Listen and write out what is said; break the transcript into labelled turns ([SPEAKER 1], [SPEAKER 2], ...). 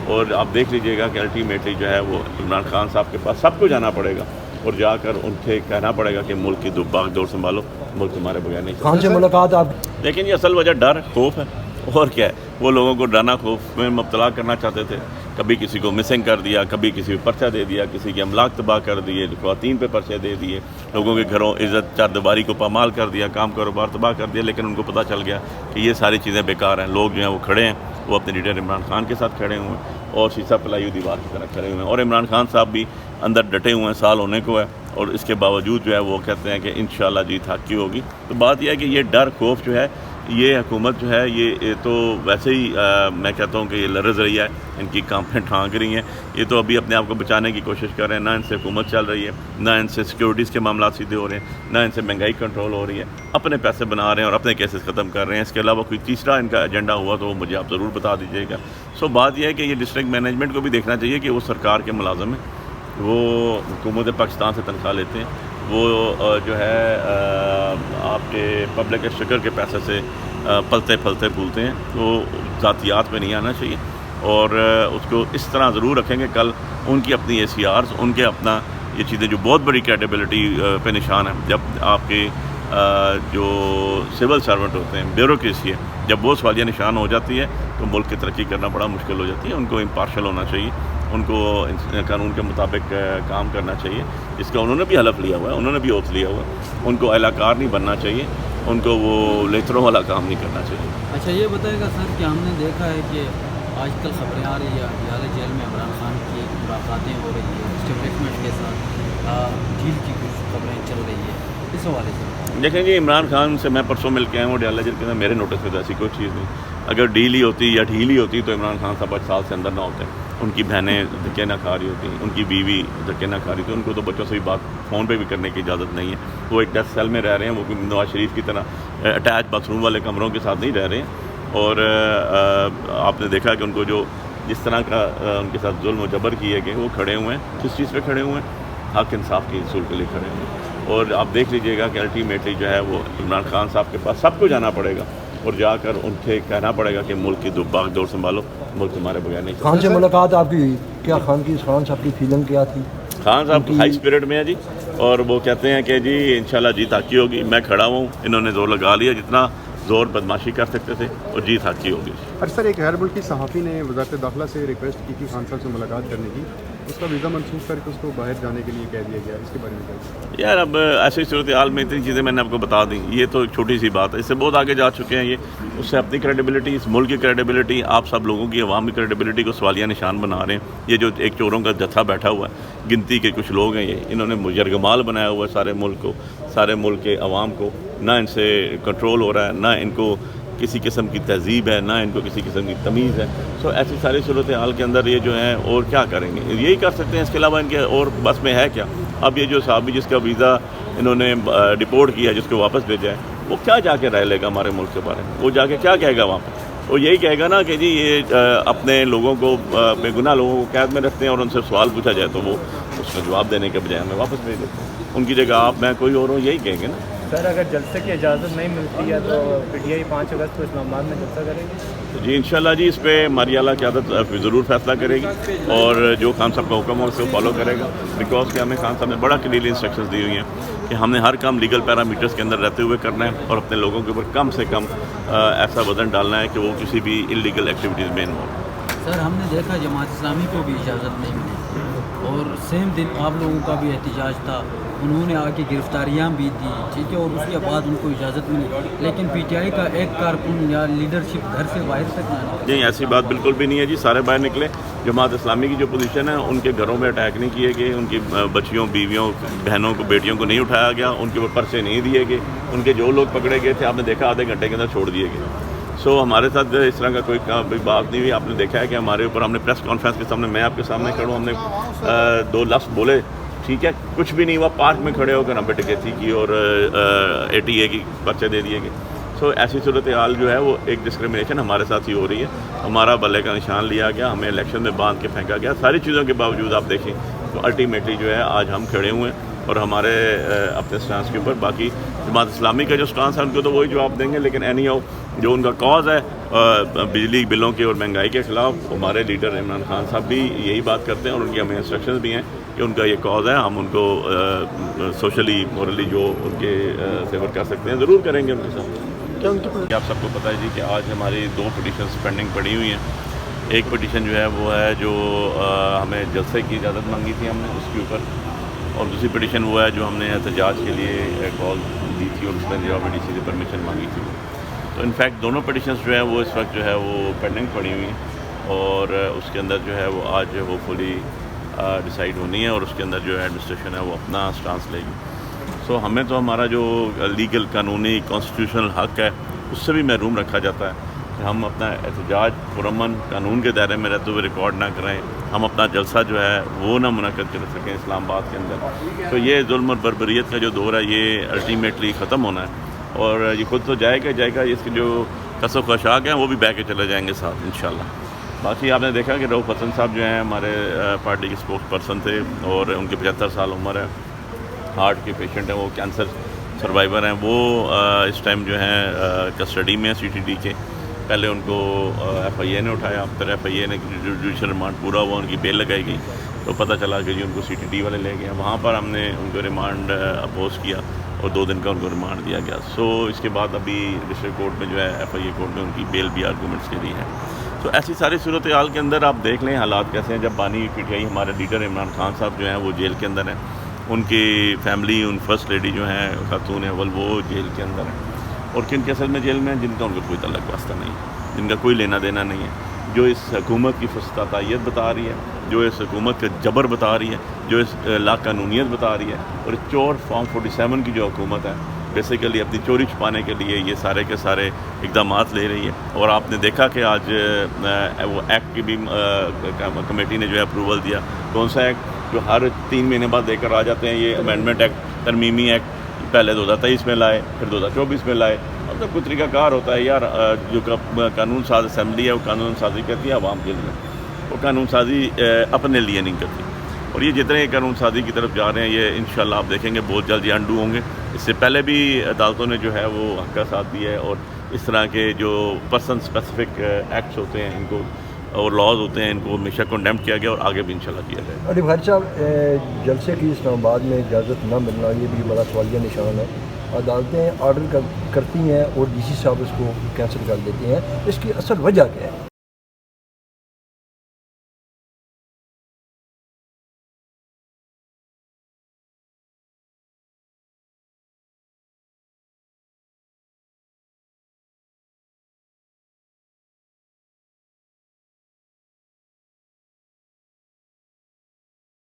[SPEAKER 1] اور آپ دیکھ لیجئے گا کہ الٹیمیٹلی جو ہے وہ عمران خان صاحب کے پاس سب کو جانا پڑے گا اور جا کر ان سے کہنا پڑے گا کہ ملک کی باغ دور سنبھالو، ملک تمہارے بغیر نہیں چلتا۔
[SPEAKER 2] خان سے ملاقات آپ
[SPEAKER 1] لیکن یہ اصل وجہ ڈر خوف ہے، اور کیا ہے، وہ لوگوں کو ڈرانا خوف میں مبتلا کرنا چاہتے تھے۔ کبھی کسی کو مسنگ کر دیا، کبھی کسی پہ پرچہ دے دیا، کسی کے املاک تباہ کر دیے، خواتین پہ پرچے دے دیے، لوگوں کے گھروں عزت چار دیواری کو پامال کر دیا، کام کاروبار تباہ کر دیا۔ لیکن ان کو پتہ چل گیا کہ یہ ساری چیزیں بیکار ہیں۔ لوگ جو ہیں وہ کھڑے ہیں، وہ اپنے لیڈر عمران خان کے ساتھ کھڑے ہوئے ہیں اور شیشہ پلائی ہوئی دیوار کی طرح کھڑے ہوئے ہیں، اور عمران خان صاحب بھی اندر ڈٹے ہوئے ہیں، سال ہونے کو ہے، اور اس کے باوجود جو ہے وہ کہتے ہیں کہ انشاءاللہ جیت حق کی ہوگی۔ تو بات یہ ہے کہ یہ ڈر خوف جو ہے، یہ حکومت جو ہے یہ تو ویسے ہی میں کہتا ہوں کہ یہ لرز رہی ہے، ان کی کانپیں ٹھانک رہی ہیں۔ یہ تو ابھی اپنے آپ کو بچانے کی کوشش کر رہے ہیں، نہ ان سے حکومت چل رہی ہے، نہ ان سے سیکیورٹیز کے معاملات سیدھے ہو رہے ہیں، نہ ان سے مہنگائی کنٹرول ہو رہی ہے، اپنے پیسے بنا رہے ہیں اور اپنے کیسز ختم کر رہے ہیں۔ اس کے علاوہ کوئی تیسرا ان کا ایجنڈا ہوا تو وہ مجھے آپ ضرور بتا دیجیے گا۔ بات یہ ہے کہ یہ ڈسٹرکٹ مینجمنٹ کو بھی دیکھنا چاہیے کہ وہ سرکار کے ملازم ہیں، وہ حکومت پاکستان سے تنخواہ لیتے ہیں، وہ جو ہے آپ کے پبلک ایکسچیکر کے پیسے سے پلتے پھولتے ہیں، تو ذاتیات پہ نہیں آنا چاہیے، اور اس کو اس طرح ضرور رکھیں کہ کل ان کی اپنی اے سی آرز، ان کے اپنا یہ چیزیں جو بہت بڑی کریڈیبلٹی پہ نشان ہے، جب آپ کے جو سول سرونٹ ہوتے ہیں، بیوروکریسی ہے، جب وہ سوالیہ نشان ہو جاتی ہے تو ملک کی ترقی کرنا بڑا مشکل ہو جاتی ہے۔ ان کو امپارشل ہونا چاہیے، ان کو قانون کے مطابق کام کرنا چاہیے، جس کا انہوں نے بھی حلف لیا ہوا ہے، انہوں نے بھی اوتھ لیا ہوا ہے۔ ان کو اہلہ کار نہیں بننا چاہیے، ان کو وہ لیتروں والا کام نہیں کرنا چاہیے۔
[SPEAKER 3] اچھا یہ بتائے گا سر کہ ہم نے دیکھا ہے کہ آج کل خبریں آ رہی ہیں اڈیالہ جیل میں عمران خان کی ملاقاتیں ہو رہی ہیں اسٹیبلشمنٹ کے ساتھ، ڈیل کی کچھ خبریں چل رہی ہیں، اس حوالے سے
[SPEAKER 1] دیکھیں جی، عمران خان سے میں پرسوں مل کے آیا ہوں اڈیالہ جیل کے اندر، میرے نوٹس میں تو ایسی کوئی چیز نہیں۔ اگر ڈیل ہی ہوتی یا ڈھیل ہی ہوتی تو عمران خان صاحب 5 سال سے اندر نہ ہوتے، ان کی بہنیں دھکے نہ کھا رہی ہوتی، ان کی بیوی دھکے نہ کھا رہی تھی، ان کو تو بچوں سے بھی بات فون پہ بھی کرنے کی اجازت نہیں ہے۔ وہ ایک ڈیتھ سیل میں رہ رہے ہیں، وہ نواز شریف کی طرح اٹیچ باتھ روم والے کمروں کے ساتھ نہیں رہ رہے ہیں، اور آپ نے دیکھا کہ ان کو جو جس طرح کا ان کے ساتھ ظلم و جبر کیے گئے، وہ کھڑے ہوئے ہیں، کس چیز پہ کھڑے ہوئے ہیں؟ حق انصاف کے اصول کے لیے کھڑے ہوئے ہیں۔ اور آپ دیکھ لیجئے گا کہ الٹیمیٹلی جو ہے وہ عمران خان صاحب کے پاس سب کو جانا پڑے گا اور جا کر ان سے کہنا پڑے گا کہ ملک کی باغ دور سنبھالو، ملک تمہارے بغیر نہیں چلتا۔
[SPEAKER 2] خان سے ملاقات آپ کی کیا خان صاحب کی فیلنگ کیا تھی؟
[SPEAKER 1] خان صاحب ہائی اسپرٹ میں ہے جی، اور وہ کہتے ہیں کہ جی انشاءاللہ جیت حق کی ہوگی۔ میں کھڑا ہوں، انہوں نے زور لگا لیا جتنا زور بدماشی کر سکتے تھے، اور جیت حق کی ہوگی۔
[SPEAKER 4] سر ایک غیر ملکی صحافی نے وزارت داخلہ سے ریکویسٹ کی تھی خان صاحب سے ملاقات کرنے کی، اس کا ویزا منسوخ کر کے اس کو باہر جانے کے لیے کہہ دیا گیا، اس کے بارے میں کیا؟
[SPEAKER 1] یار اب ایسی صورتحال میں اتنی چیزیں میں نے آپ کو بتا دیں، یہ تو ایک چھوٹی سی بات ہے، اس سے بہت آگے جا چکے ہیں یہ۔ اس سے اپنی کریڈیبلٹی، اس ملک کی کریڈیبلٹی، آپ سب لوگوں کی عوام کی کریڈیبلٹی کو سوالیہ نشان بنا رہے ہیں۔ یہ جو ایک چوروں کا جتھا بیٹھا ہوا ہے، گنتی کے کچھ لوگ ہیں، یہ انہوں نے یرغمال بنایا ہوا ہے سارے ملک کو، سارے ملک کے عوام کو، نہ ان سے کنٹرول ہو رہا ہے، نہ ان کو کسی قسم کی تہذیب ہے، نہ ان کو کسی قسم کی تمیز ہے۔ ایسی ساری صورتحال کے اندر یہ جو ہیں اور کیا کریں گے، یہی کر سکتے ہیں، اس کے علاوہ ان کے اور بس میں ہے کیا؟ اب یہ جو صحابی جس کا ویزا انہوں نے ڈپورٹ کیا، جس کو واپس بھیجا ہے، وہ کیا جا کے رائے لے گا ہمارے ملک کے بارے میں؟ وہ جا کے کیا کہے گا وہاں پہ؟ وہ یہی کہے گا نا کہ جی یہ اپنے لوگوں کو، بے گناہ لوگوں کو قید میں رکھتے ہیں، اور ان سے سوال پوچھا جائے تو وہ اس کا جواب دینے کے بجائے ہمیں واپس بھیج دیتے ہیں۔ ان کی جگہ آپ، میں، کوئی اور ہوں، یہی کہیں گے نا۔
[SPEAKER 5] سر اگر جلسے کی اجازت نہیں ملتی ہے تو پی ٹی آئی 5 اگست کو اسلام آباد میں جلسہ کرے گی؟
[SPEAKER 1] جی انشاءاللہ جی، اس پہ ہماری اعلیٰ قیادت ضرور فیصلہ کرے گی، اور جو خان صاحب کا حکم ہو اس کو فالو کرے گا، بیکاز کہ ہمیں خان صاحب نے بڑا کلیئرلی انسٹرکشنز دی ہوئی ہیں کہ ہم نے ہر کام لیگل پیرامیٹرز کے اندر رہتے ہوئے کرنا ہے، اور اپنے لوگوں کے اوپر کم سے کم ایسا وزن ڈالنا ہے کہ وہ کسی بھی انلیگل ایکٹیویٹیز میں انوالو۔
[SPEAKER 3] سر ہم نے دیکھا جماعت اسلامی کو بھی اجازت نہیں ملی، اور سیم دن آپ لوگوں کا بھی احتجاج تھا، انہوں نے آ کے گرفتاریاں بھی دی، ٹھیک ہے، اور اس کے بعد ان کو اجازت ملی، لیکن پی ٹی آئی کا ایک کارکن یا لیڈرشپ گھر سے باہر تک نہ نکلا۔
[SPEAKER 1] نہیں، ایسی بات بالکل بھی نہیں ہے جی، سارے باہر نکلے۔ جماعت اسلامی کی جو پوزیشن ہے، ان کے گھروں میں اٹیک نہیں کیے گئے، ان کی بچیوں، بیویوں، بہنوں کو، بیٹیوں کو نہیں اٹھایا گیا، ان کے اوپر پرچے نہیں دیے گئے، ان کے جو لوگ پکڑے گئے تھے آپ نے دیکھا آدھے گھنٹے کے اندر چھوڑ دیے گئے۔ ہمارے ساتھ اس طرح کا کوئی بات نہیں ہوئی۔ آپ نے دیکھا ہے کہ ہمارے اوپر، ہم نے پریس کانفرنس کے سامنے، میں آپ کے سامنے کھڑا ہوں، ہم نے 2 لفظ بولے، ٹھیک ہے، کچھ بھی نہیں ہوا، پارک میں کھڑے ہو کر ہم پہ ڈکیتی کی اور ATA کی پرچے دے دیے گئے۔ ایسی صورتحال جو ہے وہ ایک ڈسکریمنیشن ہمارے ساتھ ہی ہو رہی ہے، ہمارا بلے کا نشان لیا گیا، ہمیں الیکشن میں باندھ کے پھینکا گیا۔ ساری چیزوں کے باوجود آپ دیکھیں تو الٹیمیٹلی جو ہے آج ہم کھڑے ہوئے ہیں، اور ہمارے اپنے سٹانس کے اوپر. باقی جماعت اسلامی کا جو سٹانس ہے ان کو تو وہی جواب دیں گے, لیکن اینی ہاؤ جو ان کا کاز ہے بجلی بلوں کے اور مہنگائی کے خلاف, ہمارے لیڈر عمران خان صاحب بھی یہی بات کرتے ہیں اور ان کی ہمیں انسٹرکشنز بھی ہیں کہ ان کا یہ کاز ہے, ہم ان کو سوشلی مورلی جو ان کے فیور کر سکتے ہیں ضرور کریں گے ان کے ساتھ. آپ سب کو پتہ ہے جی کہ آج ہماری 2 پٹیشنز پینڈنگ پڑی ہوئی ہیں. ایک پٹیشن جو ہے وہ ہے جو ہمیں جلسے کی اجازت مانگی تھی ہم نے اس کے اوپر, اور دوسری پٹیشن وہ ہے جو ہم نے احتجاج کے لیے کال دی تھی اور اس میں جو ڈی سی سے پرمیشن مانگی تھی. تو انفیکٹ دونوں پٹیشنز جو ہے وہ اس وقت جو ہے وہ پینڈنگ پڑی ہوئی ہیں اور اس کے اندر جو ہے وہ آج ہوپ فلی ڈیسائیڈ ہونی ہے اور اس کے اندر جو ہے ایڈمنسٹریشن ہے وہ اپنا سٹانس لے گی. سو ہمیں تو ہمارا جو لیگل قانونی کانسٹیٹیوشنل حق ہے اس سے بھی محروم رکھا جاتا ہے کہ ہم اپنا احتجاج پرامن قانون کے دائرے میں رہتے ہوئے ریکارڈ نہ کریں, ہم اپنا جلسہ جو ہے وہ نہ منعقد کر سکیں اسلام آباد کے اندر. تو یہ ظلم اور بربریت کا جو دور ہے یہ الٹیمیٹلی ختم ہونا ہے اور یہ خود تو جائے گا, اس کے جو کس و خشاک ہیں وہ بھی بہ کے چلے جائیں گے ساتھ انشاءاللہ. باقی آپ نے دیکھا کہ رؤف حسن صاحب جو ہیں ہمارے پارٹی کے اسپوکس پرسن تھے اور ان کی 75 سال عمر ہے, ہارٹ کے پیشنٹ ہیں, وہ کینسر سروائیور ہیں. وہ اس ٹائم جو ہیں کسٹڈی میں ہیں CTD کے. پہلے ان کو FIA نے اٹھایا, پھر FIA نے جوڈیشل ریمانڈ پورا ہوا, ان کی بیل لگائی گئی تو پتہ چلا کہ جی ان کو CTD والے لے گئے. وہاں پر ہم نے ان کو ریمانڈ اپوز کیا اور 2 دن کا ان کو ریمانڈ دیا گیا. سو اس کے بعد ابھی ڈسٹرکٹ کورٹ میں جو ہے FIA کورٹ میں ان کی بیل بھی آرگومنٹس کے لیے ہے. تو ایسی ساری صورتحال کے اندر آپ دیکھ لیں حالات کیسے ہیں. جب بانی PTI ہمارے لیڈر عمران خان صاحب جو ہیں وہ جیل کے اندر ہیں, ان کی فیملی, ان فرسٹ لیڈی جو ہیں خاتون اول وہ جیل کے اندر ہیں, اور کن کے اصل میں جیل میں ہیں جن کا ان کو کوئی تعلق واسطہ نہیں ہے, جن کا کوئی لینا دینا نہیں ہے, جو اس حکومت کی فسطاطیت بتا رہی ہے, جو اس حکومت کا جبر بتا رہی ہے, جو اس لا قانونیت بتا رہی ہے, اور اس چور فارم 47 کی جو حکومت ہے بیسیکلی اپنی چوری چھپانے کے لیے یہ سارے کے سارے اقدامات لے رہی ہے. اور آپ نے دیکھا کہ آج وہ ایکٹ کی بھی کمیٹی نے جو ہے اپروول دیا. کون سا ایکٹ؟ جو ہر 3 مہینے بعد دے کر آ جاتے ہیں, یہ امینڈمنٹ ایکٹ, ترمیمی ایکٹ. پہلے 2023 میں لائے, پھر 2024 میں لائے. اب تو کوئی طریقہ کار ہوتا ہے یار, جو قانون ساز اسمبلی ہے وہ قانون سازی کرتی ہے عوام کے لیے, وہ قانون سازی اپنے لیے نہیں کرتی. اور یہ جتنے قانون سازی کی طرف جا رہے ہیں یہ انشاءاللہ آپ دیکھیں گے بہت جلد یہ انڈو ہوں گے. اس سے پہلے بھی عدالتوں نے جو ہے وہ حق کا ساتھ دیا ہے, اور اس طرح کے جو پرسن اسپیسیفک ایکٹس ہوتے ہیں ان کو اور لاز ہوتے ہیں ان کو ہمیشہ کنڈیم کیا گیا اور آگے بھی انشاءاللہ کیا جائے.
[SPEAKER 2] علی بھائی صاحب, جلسے کی اسلام آباد میں اجازت نہ ملنا یہ بھی بڑا سوالیہ نشان ہے. عدالتیں آرڈر کرتی ہیں اور DC صاحب اس کو کینسل کر دیتے ہیں, اس کی اصل وجہ کیا ہے؟